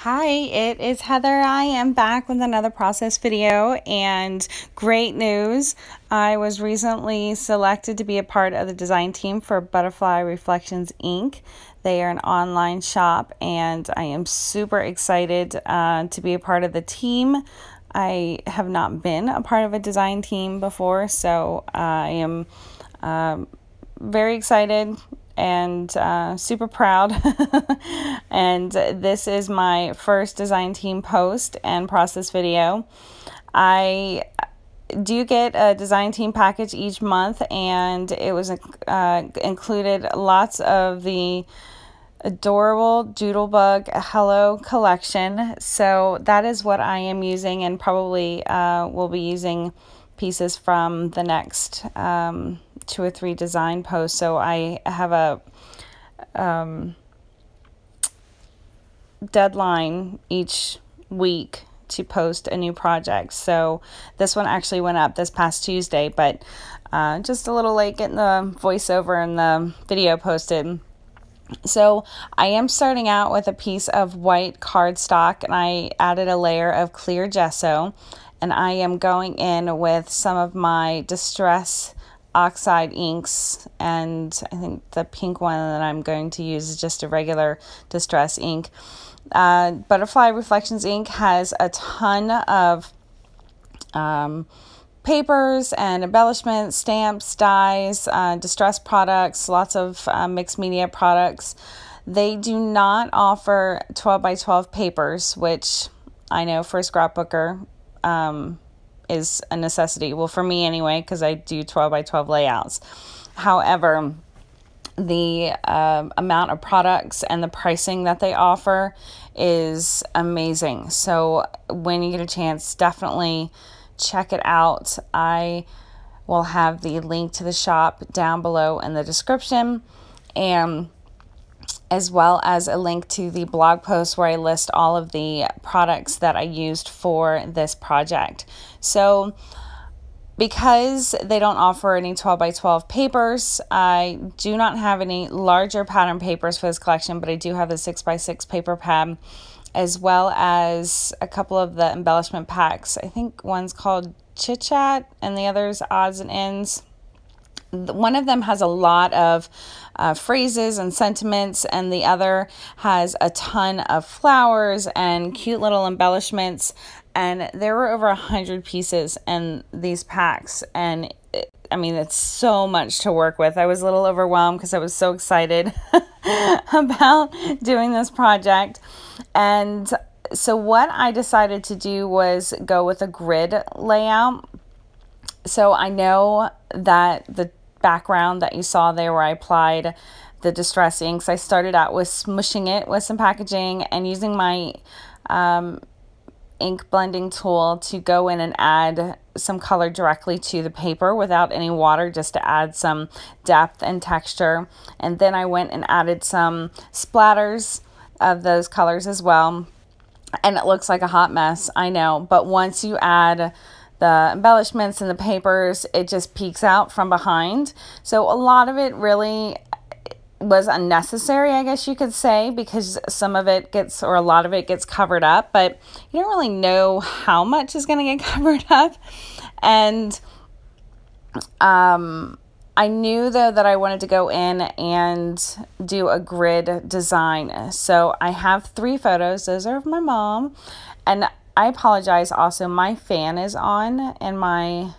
Hi, it is Heather. I am back with another process video, and great news. I was recently selected to be a part of the design team for Butterfly Reflections Inc. They are an online shop, and I am super excited to be a part of the team. I have not been a part of a design team before, so I am very excited and super proud. And this is my first design team post and process video. I do get a design team package each month, and it was included lots of the adorable Doodlebug Hello collection. So that is what I am using, and probably will be using pieces from the next 2 or 3 design posts. So I have a deadline each week to post a new project. So this one actually went up this past Tuesday, but just a little late getting the voiceover and the video posted. So I am starting out with a piece of white cardstock, and I added a layer of clear gesso, and I am going in with some of my Distress oxide inks, and I think the pink one that I'm going to use is just a regular Distress ink. Butterfly Reflections ink has a ton of papers and embellishments, stamps, dies, distress products, lots of mixed media products. They do not offer 12 by 12 papers, which I know for a scrapbooker is a necessity. Well, for me anyway, because I do 12 by 12 layouts. However, the amount of products and the pricing that they offer is amazing. So when you get a chance, definitely check it out. I will have the link to the shop down below in the description, and as well as a link to the blog post where I list all of the products that I used for this project. So because they don't offer any 12 by 12 papers, I do not have any larger pattern papers for this collection, but I do have the 6 by 6 paper pad, as well as a couple of the embellishment packs. I think one's called Chit Chat and the other's Odds and Ends. One of them has a lot of phrases and sentiments, and the other has a ton of flowers and cute little embellishments. And there were over 100 pieces in these packs, and it's so much to work with. I was a little overwhelmed because I was so excited about doing this project. And so what I decided to do was go with a grid layout. So I know that the background that you saw there where I applied the Distress inks, I started out with smushing it with some packaging and using my ink blending tool to go in and add some color directly to the paper without any water, just to add some depth and texture. And then I went and added some splatters of those colors as well, and it looks like a hot mess, I know, but once you add the embellishments and the papers, it just peeks out from behind. So a lot of it really was unnecessary, I guess you could say, because some of it gets, or a lot of it gets covered up, but you don't really know how much is going to get covered up. And I knew though that I wanted to go in and do a grid design. So I have 3 photos. Those are of my mom, and I apologize also, my fan is on in my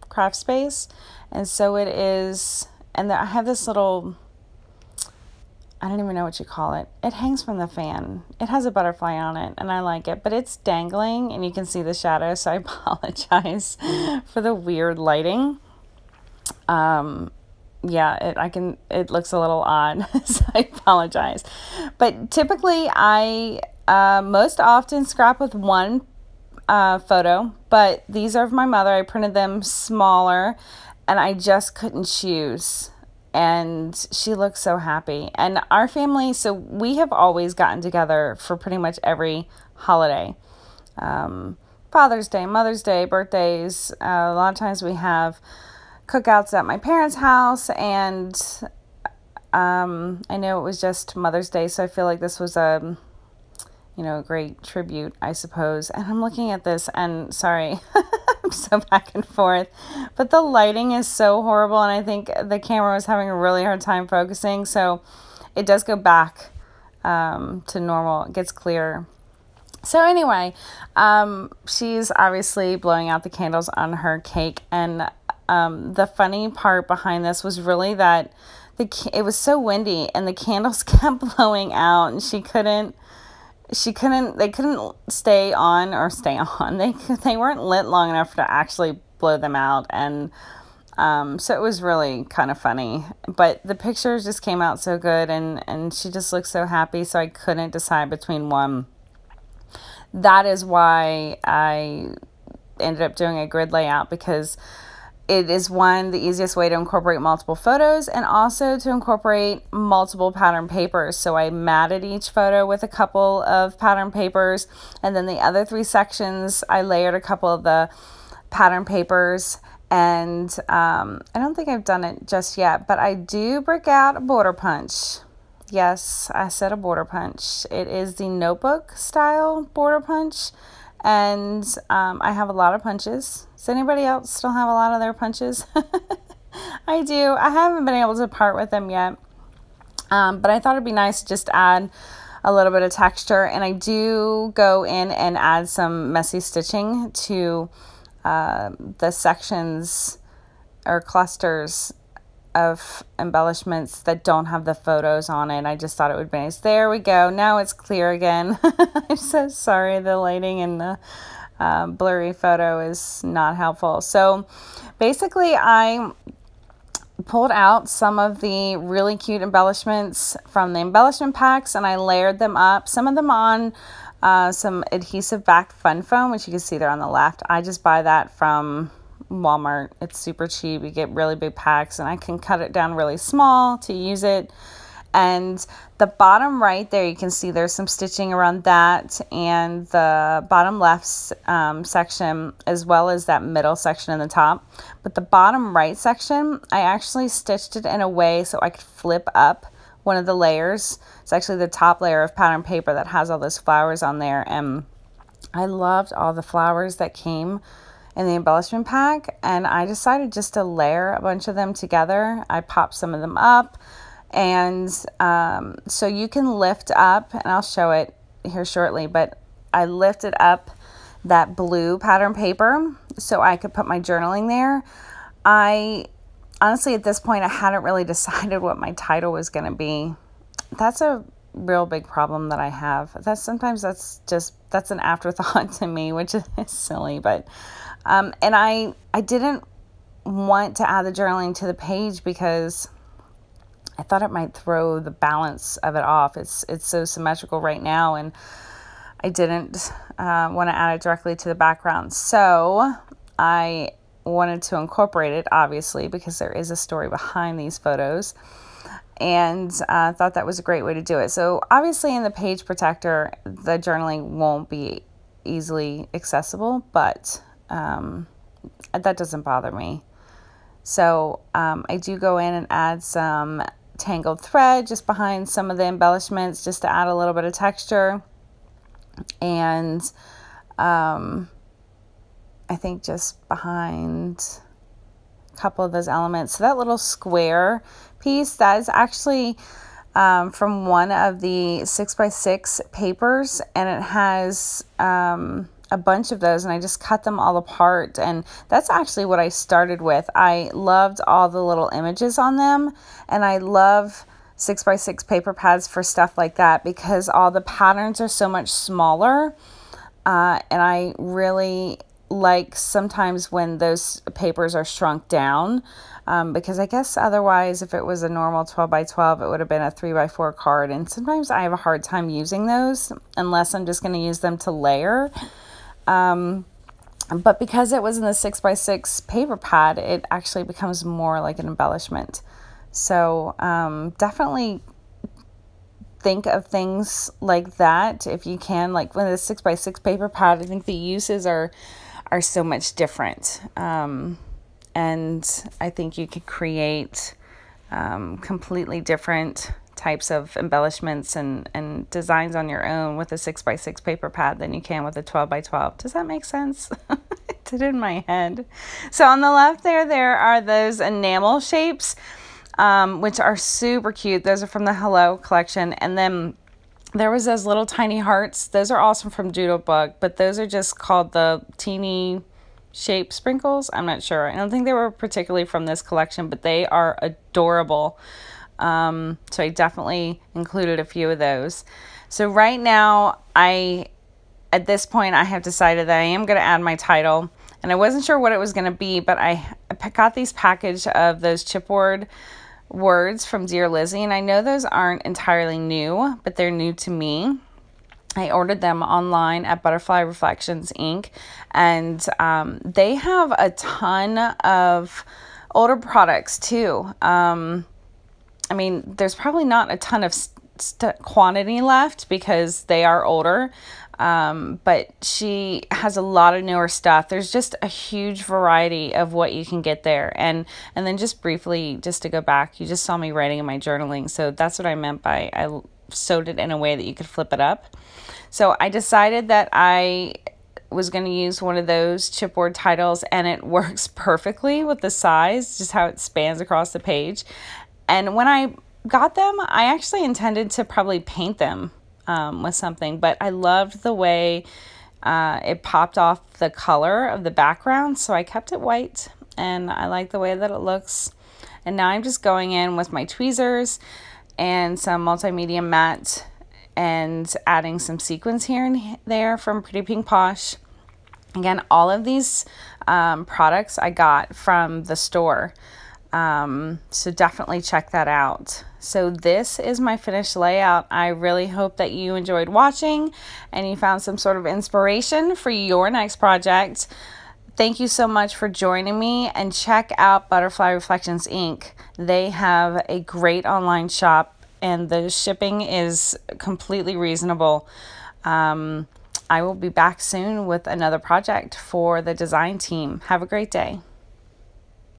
craft space, and so it is. And I have this little, I don't even know what you call it. It hangs from the fan. It has a butterfly on it, and I like it, but it's dangling, and you can see the shadow, so I apologize for the weird lighting. It looks a little odd, so I apologize. But typically, I most often scrap with 1 photo, but these are of my mother. I printed them smaller, and I just couldn't choose, and she looks so happy. And our family, so we have always gotten together for pretty much every holiday. Father's Day, Mother's Day, birthdays. A lot of times we have cookouts at my parents' house, and I know it was just Mother's Day, so I feel like this was a a great tribute, I suppose. And I'm looking at this and sorry, I'm so back and forth, but the lighting is so horrible. And I think the camera was having a really hard time focusing. So it does go back to normal. It gets clearer. So anyway, she's obviously blowing out the candles on her cake. And the funny part behind this was really that it was so windy and the candles kept blowing out, and they couldn't stay on. They weren't lit long enough to actually blow them out. And so it was really kind of funny, but the pictures just came out so good, and she just looked so happy. So I couldn't decide between one. That is why I ended up doing a grid layout, because it is the easiest way to incorporate multiple photos and also to incorporate multiple pattern papers. So I matted each photo with a couple of pattern papers, and then the other 3 sections I layered a couple of the pattern papers. And I don't think I've done it just yet, but I do break out a border punch. Yes, I said a border punch. It is the notebook style border punch. And I have a lot of punches. Does anybody else still have a lot of their punches? I do. I haven't been able to part with them yet. But I thought it'd be nice to just add a little bit of texture. And I do go in and add some messy stitching to the sections or clusters of embellishments that don't have the photos on it. I just thought it would be nice. There we go. Now it's clear again. I'm so sorry. The lighting in the blurry photo is not helpful. So basically I pulled out some of the really cute embellishments from the embellishment packs, and I layered them up. Some of them on some adhesive backed fun foam, which you can see there on the left. I just buy that from Walmart. It's super cheap. You get really big packs, and I can cut it down really small to use it. And the bottom right there, you can see there's some stitching around that, and the bottom left section, as well as that middle section in the top. But the bottom right section, I actually stitched it in a way so I could flip up one of the layers. It's actually the top layer of pattern paper that has all those flowers on there, and I loved all the flowers that came in the embellishment pack, and I decided just to layer a bunch of them together. I popped some of them up, and so you can lift up, and I'll show it here shortly, but I lifted up that blue pattern paper so I could put my journaling there. Honestly, at this point, I hadn't really decided what my title was going to be. That's a real big problem that I have. Sometimes that's an afterthought to me, which is silly, but and I didn't want to add the journaling to the page because I thought it might throw the balance of it off. It's so symmetrical right now, and I didn't want to add it directly to the background. So I wanted to incorporate it, obviously, because there is a story behind these photos, and I thought that was a great way to do it. So obviously in the page protector, the journaling won't be easily accessible, but that doesn't bother me. So I do go in and add some tangled thread just behind some of the embellishments, just to add a little bit of texture. And I think just behind a couple of those elements. So that little square piece, that is actually from one of the 6x6 papers, and it has a bunch of those, and I just cut them all apart, and that's actually what I started with. I loved all the little images on them, and I love 6x6 paper pads for stuff like that because all the patterns are so much smaller, and I really like sometimes when those papers are shrunk down, because I guess otherwise if it was a normal 12x12 it would have been a 3x4 card, and sometimes I have a hard time using those unless I'm just going to use them to layer. But because it was in the 6x6 paper pad, it actually becomes more like an embellishment. So definitely think of things like that if you can. Like with a 6x6 paper pad, I think the uses are so much different. And I think you could create completely different types of embellishments and designs on your own with a 6x6 paper pad than you can with a 12x12. Does that make sense? It did in my head. So on the left there are those enamel shapes, which are super cute. Those are from the Hello collection. And then there was those little tiny hearts. Those are also from Doodlebook, but those are just called the teeny shape sprinkles. I'm not sure. I don't think they were particularly from this collection, but they are adorable. So I definitely included a few of those. So right now, at this point, I have decided that I am going to add my title, and I wasn't sure what it was going to be, but I got these package of those chipboard words from Dear Lizzie, and I know those aren't entirely new, but they're new to me. I ordered them online at Butterfly Reflections Inc. And they have a ton of older products too. I mean, there's probably not a ton of quantity left because they are older. But she has a lot of newer stuff. There's just a huge variety of what you can get there. And then just briefly, just to go back, you just saw me writing in my journaling. So that's what I meant by I sewed it in a way that you could flip it up. So I decided that I was going to use one of those chipboard titles, and it works perfectly with the size, just how it spans across the page. And when I got them, I actually intended to probably paint them with something, but I loved the way it popped off the color of the background, so I kept it white, and I like the way that it looks. And now I'm just going in with my tweezers and some multimedia matte and adding some sequins here and there from Pretty Pink Posh. Again, all of these products I got from the store, so definitely check that out. So this is my finished layout. I really hope that you enjoyed watching and you found some sort of inspiration for your next project. Thank you so much for joining me, and check out Butterfly Reflections Inc. They have a great online shop, and the shipping is completely reasonable. I will be back soon with another project for the design team. Have a great day.